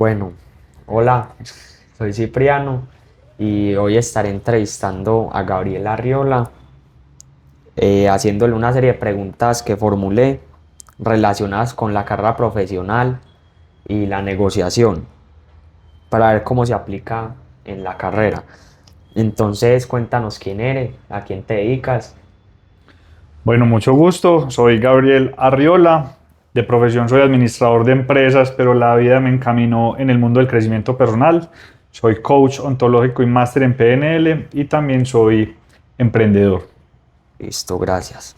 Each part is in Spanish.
Bueno, hola, soy Cipriano y hoy estaré entrevistando a Gabriel Arriola, haciéndole una serie de preguntas que formulé relacionadas con la carrera profesional y la negociación para ver cómo se aplica en la carrera. Entonces, cuéntanos quién eres, a quién te dedicas. Bueno, mucho gusto. Soy Gabriel Arriola. De profesión soy administrador de empresas, pero la vida me encaminó en el mundo del crecimiento personal. Soy coach ontológico y máster en PNL y también soy emprendedor. Listo, gracias.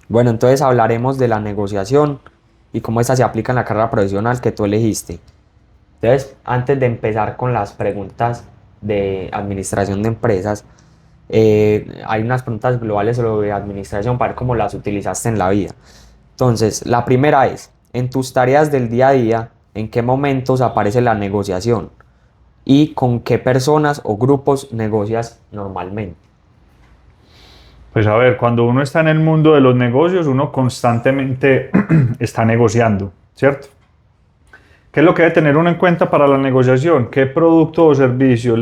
Bueno, entonces hablaremos de la negociación y cómo esta se aplica en la carrera profesional que tú elegiste. Entonces, antes de empezar con las preguntas de administración de empresas, hay unas preguntas globales sobre administración para ver cómo las utilizaste en la vida. Entonces, la primera es, en tus tareas del día a día, ¿en qué momentos aparece la negociación? ¿Y con qué personas o grupos negocias normalmente? Pues a ver, cuando uno está en el mundo de los negocios, uno constantemente está negociando, ¿cierto? ¿Qué es lo que debe tener uno en cuenta para la negociación? ¿Qué producto o servicio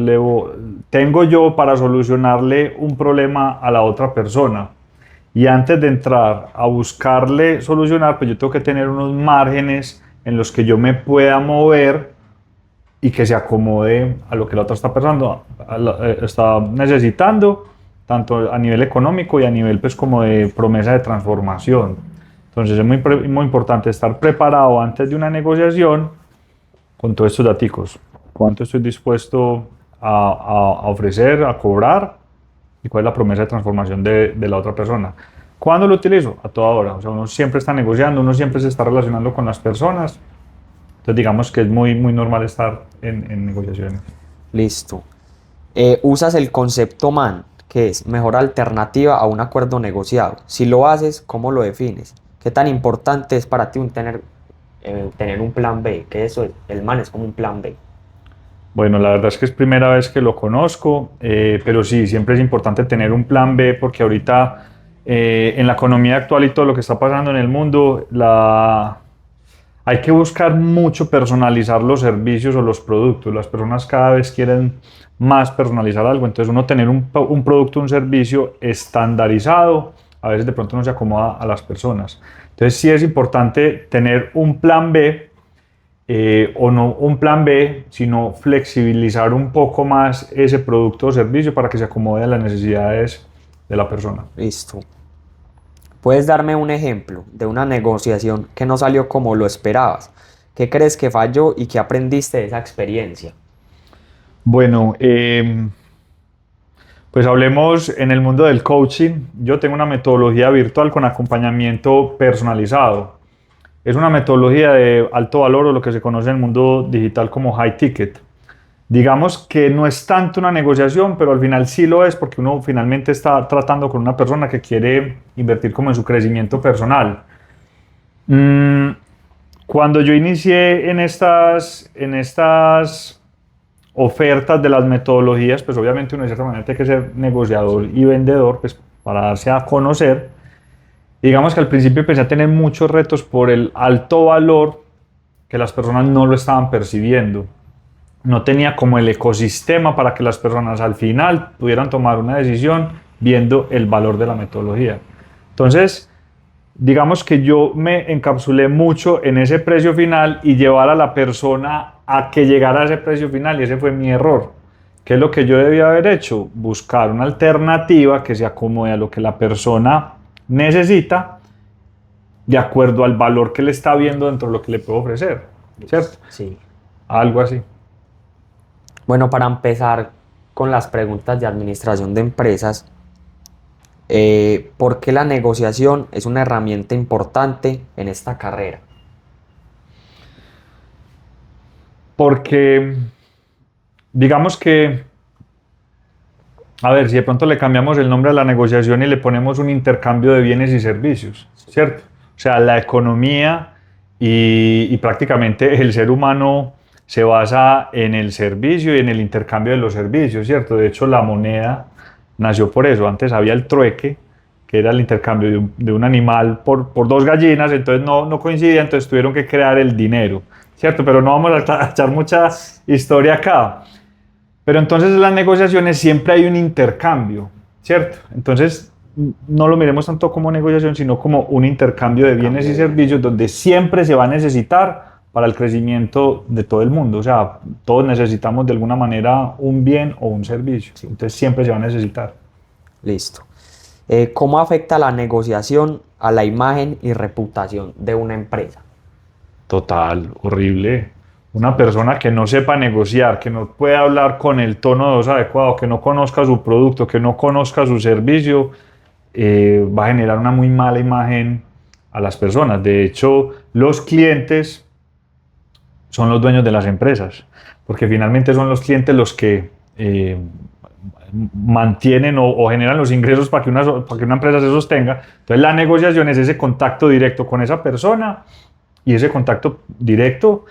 tengo yo para solucionarle un problema a la otra persona? Y antes de entrar a buscarle solucionar, pues yo tengo que tener unos márgenes en los que yo me pueda mover y que se acomode a lo que la otra está pensando, está necesitando, tanto a nivel económico y a nivel pues como de promesa de transformación. Entonces es muy importante estar preparado antes de una negociación con todos estos datos. ¿Cuánto estoy dispuesto a ofrecer, a cobrar? ¿Y cuál es la promesa de transformación de la otra persona? ¿Cuándo lo utilizo? A toda hora. O sea, uno siempre está negociando, uno siempre se está relacionando con las personas. Entonces digamos que es muy normal estar en negociaciones. Listo. Usas el concepto MAN, que es mejor alternativa a un acuerdo negociado. Si lo haces, ¿cómo lo defines? ¿Qué tan importante es para ti tener un plan B? Que eso es, el MAN es como un plan B. Bueno, la verdad es que es primera vez que lo conozco, pero sí, siempre es importante tener un plan B porque ahorita en la economía actual y todo lo que está pasando en el mundo, hay que buscar mucho personalizar los servicios o los productos. Las personas cada vez quieren más personalizar algo, entonces uno tener un producto, un servicio estandarizado, a veces de pronto no se acomoda a las personas. Entonces sí es importante tener un plan B o no un plan B, sino flexibilizar un poco más ese producto o servicio para que se acomode a las necesidades de la persona. Listo. ¿Puedes darme un ejemplo de una negociación que no salió como lo esperabas? ¿Qué crees que falló y qué aprendiste de esa experiencia? Bueno, pues hablemos en el mundo del coaching. Yo tengo una metodología virtual con acompañamiento personalizado. Es una metodología de alto valor o lo que se conoce en el mundo digital como high ticket. Digamos que no es tanto una negociación, pero al final sí lo es porque uno finalmente está tratando con una persona que quiere invertir como en su crecimiento personal. Mm, Cuando yo inicié en estas ofertas de las metodologías, pues obviamente uno de cierta manera tiene que ser negociador y vendedor pues, para darse a conocer. Digamos que al principio empecé a tener muchos retos por el alto valor que las personas no lo estaban percibiendo. No tenía como el ecosistema para que las personas al final pudieran tomar una decisión viendo el valor de la metodología. Entonces, digamos que yo me encapsulé mucho en ese precio final y llevar a la persona a que llegara a ese precio final, y ese fue mi error. ¿Qué es lo que yo debía haber hecho? Buscar una alternativa que se acomode a lo que la persona necesita de acuerdo al valor que le está viendo dentro de lo que le puedo ofrecer, ¿cierto? Sí. Algo así. Bueno, para empezar con las preguntas de administración de empresas, ¿por qué la negociación es una herramienta importante en esta carrera? Porque digamos que, a ver, si de pronto le cambiamos el nombre a la negociación y le ponemos un intercambio de bienes y servicios, ¿cierto? O sea, la economía y prácticamente el ser humano se basa en el servicio y en el intercambio de los servicios, ¿cierto? De hecho, la moneda nació por eso. Antes había el trueque, que era el intercambio de un animal por dos gallinas, entonces no coincidía, entonces tuvieron que crear el dinero. ¿cierto? Pero no vamos a echar mucha historia acá. Pero entonces en las negociaciones siempre hay un intercambio, ¿cierto? Entonces no lo miremos tanto como negociación, sino como un intercambio de bienes y servicios donde siempre se va a necesitar para el crecimiento de todo el mundo. O sea, todos necesitamos de alguna manera un bien o un servicio. Sí. Entonces siempre se va a necesitar. Listo. ¿Cómo afecta la negociación a la imagen y reputación de una empresa? Total, horrible. Una persona que no sepa negociar, que no pueda hablar con el tono de voz adecuado, que no conozca su producto, que no conozca su servicio, va a generar una muy mala imagen a las personas. De hecho, los clientes son los dueños de las empresas, porque finalmente son los clientes los que mantienen o generan los ingresos para que una empresa se sostenga. Entonces la negociación es ese contacto directo con esa persona y ese contacto directo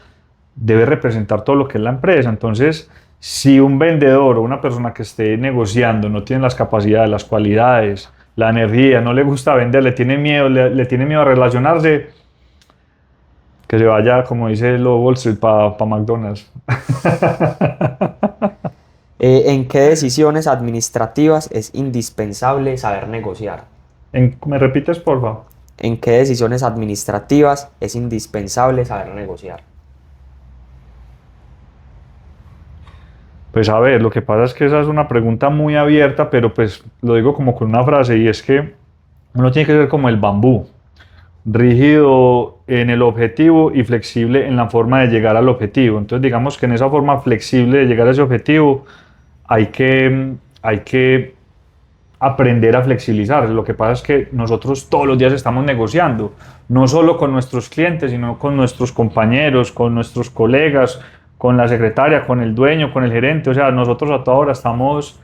debe representar todo lo que es la empresa. Entonces, si un vendedor o una persona que esté negociando no tiene las capacidades, las cualidades, la energía, no le gusta vender, le tiene miedo, le tiene miedo a relacionarse, que se vaya, como dice lo Wall Street, para McDonald's. ¿En qué decisiones administrativas es indispensable saber negociar? ¿Me repites, por favor? ¿En qué decisiones administrativas es indispensable saber negociar? Pues a ver, lo que pasa es que esa es una pregunta muy abierta, pero pues lo digo como con una frase, y es que uno tiene que ser como el bambú, rígido en el objetivo y flexible en la forma de llegar al objetivo. Entonces digamos que en esa forma flexible de llegar a ese objetivo hay que aprender a flexibilizar. Lo que pasa es que nosotros todos los días estamos negociando, no solo con nuestros clientes, sino con nuestros compañeros, con nuestros colegas, con la secretaria, con el dueño, con el gerente. O sea, nosotros a toda hora estamos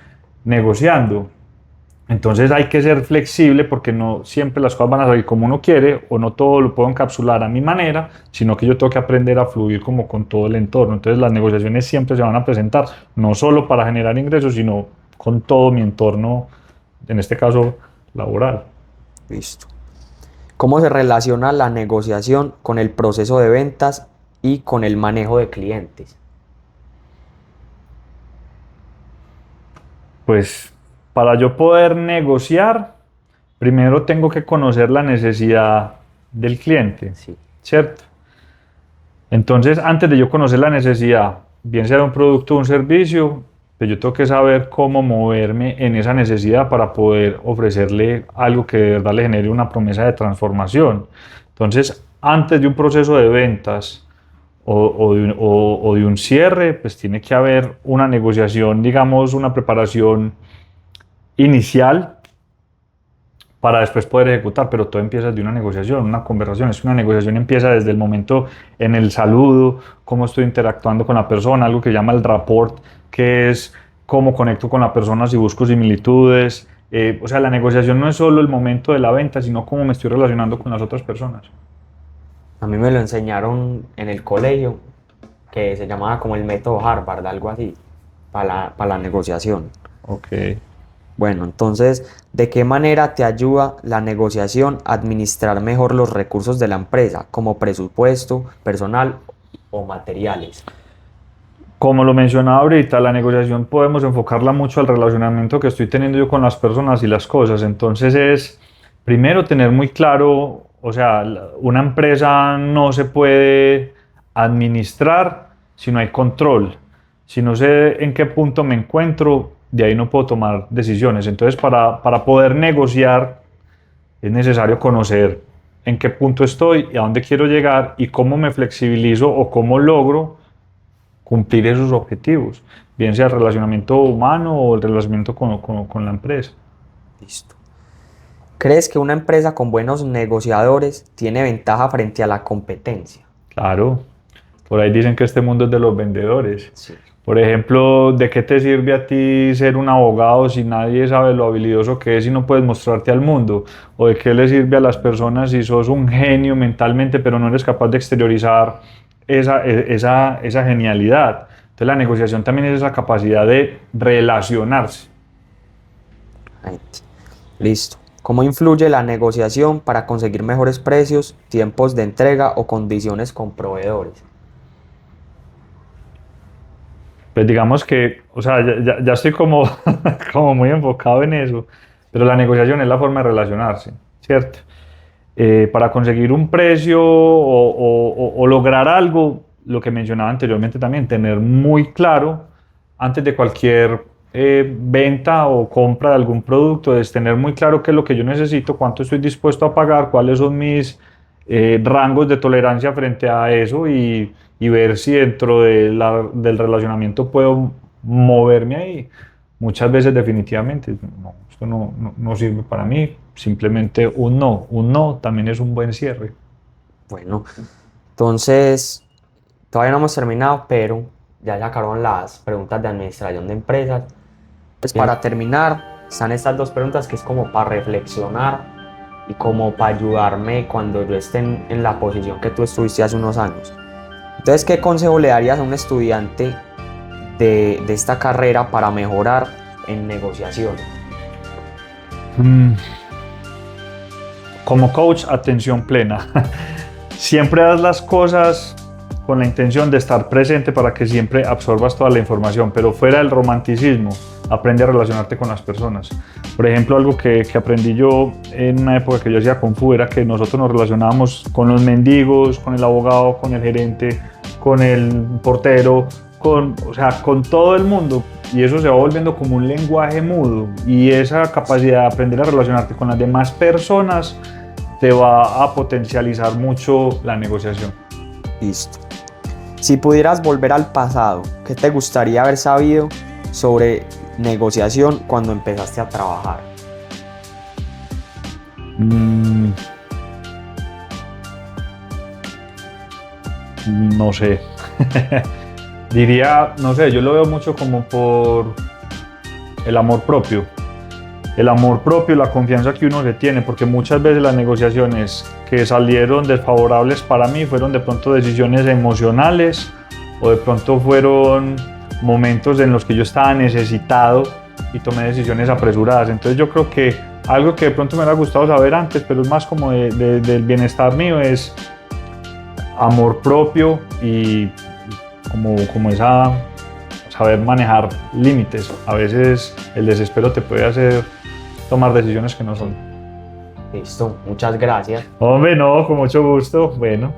negociando. Entonces hay que ser flexible porque no siempre las cosas van a salir como uno quiere o no todo lo puedo encapsular a mi manera, sino que yo tengo que aprender a fluir como con todo el entorno. Entonces las negociaciones siempre se van a presentar, no solo para generar ingresos, sino con todo mi entorno, en este caso laboral. Listo. ¿Cómo se relaciona la negociación con el proceso de ventas y con el manejo de clientes? Pues para yo poder negociar, primero tengo que conocer la necesidad del cliente, Sí. ¿cierto? Entonces, antes de yo conocer la necesidad, bien sea de un producto o un servicio, pues yo tengo que saber cómo moverme en esa necesidad para poder ofrecerle algo que de verdad le genere una promesa de transformación. Entonces, antes de un proceso de ventas o de un cierre, pues tiene que haber una negociación, digamos, una preparación inicial para después poder ejecutar, pero todo empieza de una negociación, una conversación. Es una negociación empieza desde el momento en el saludo, cómo estoy interactuando con la persona, algo que llama el rapport, que es cómo conecto con la persona si busco similitudes. O sea, la negociación no es solo el momento de la venta, sino cómo me estoy relacionando con las otras personas. A mí me lo enseñaron en el colegio, que se llamaba como el método Harvard, algo así, para la negociación. Ok. Bueno, entonces, ¿de qué manera te ayuda la negociación a administrar mejor los recursos de la empresa, como presupuesto, personal o materiales? Como lo mencionaba ahorita, la negociación podemos enfocarla mucho al relacionamiento que estoy teniendo yo con las personas y las cosas. Entonces es, primero, tener muy claro, o sea, una empresa no se puede administrar si no hay control. Si no sé en qué punto me encuentro, de ahí no puedo tomar decisiones. Entonces, para poder negociar, es necesario conocer en qué punto estoy y a dónde quiero llegar y cómo me flexibilizo o cómo logro cumplir esos objetivos, bien sea el relacionamiento humano o el relacionamiento con la empresa. Listo. ¿Crees que una empresa con buenos negociadores tiene ventaja frente a la competencia? Claro, por ahí dicen que este mundo es de los vendedores. Sí. Por ejemplo, ¿de qué te sirve a ti ser un abogado si nadie sabe lo habilidoso que es y no puedes mostrarte al mundo? ¿O de qué le sirve a las personas si sos un genio mentalmente pero no eres capaz de exteriorizar esa genialidad? Entonces la negociación también es esa capacidad de relacionarse. Listo. ¿Cómo influye la negociación para conseguir mejores precios, tiempos de entrega o condiciones con proveedores? Pues digamos que, o sea, ya estoy como, como muy enfocado en eso, pero la negociación es la forma de relacionarse, ¿cierto? Para conseguir un precio o lograr algo, lo que mencionaba anteriormente también, tener muy claro antes de cualquier venta o compra de algún producto, es tener muy claro qué es lo que yo necesito, cuánto estoy dispuesto a pagar, cuáles son mis rangos de tolerancia frente a eso y ver si dentro del relacionamiento puedo moverme ahí. Muchas veces definitivamente, no, esto no sirve para mí, simplemente un no también es un buen cierre. Bueno, entonces todavía no hemos terminado, pero ya sacaron las preguntas de administración de empresas. Pues para terminar, están estas dos preguntas que es como para reflexionar y como para ayudarme cuando yo esté en la posición que tú estuviste hace unos años. Entonces, ¿qué consejo le darías a un estudiante de esta carrera para mejorar en negociación? Como coach, atención plena. Siempre haz las cosas con la intención de estar presente para que siempre absorbas toda la información, pero fuera del romanticismo, aprende a relacionarte con las personas. Por ejemplo, algo que aprendí yo en una época que yo hacía Kung Fu era que nosotros nos relacionábamos con los mendigos, con el abogado, con el gerente, con el portero, o sea, con todo el mundo, y eso se va volviendo como un lenguaje mudo, y esa capacidad de aprender a relacionarte con las demás personas te va a potencializar mucho la negociación. Listo. Si pudieras volver al pasado, ¿qué te gustaría haber sabido sobre negociación cuando empezaste a trabajar? No sé. Diría, no sé, yo lo veo mucho como por el amor propio. El amor propio, la confianza que uno se tiene, porque muchas veces las negociaciones que salieron desfavorables para mí fueron de pronto decisiones emocionales o de pronto fueron momentos en los que yo estaba necesitado y tomé decisiones apresuradas. Entonces yo creo que algo que de pronto me hubiera gustado saber antes, pero es más como del bienestar mío, es amor propio y como esa saber manejar límites. A veces el desespero te puede hacer tomar decisiones que no son. Listo, muchas gracias. Hombre, no, con mucho gusto. Bueno.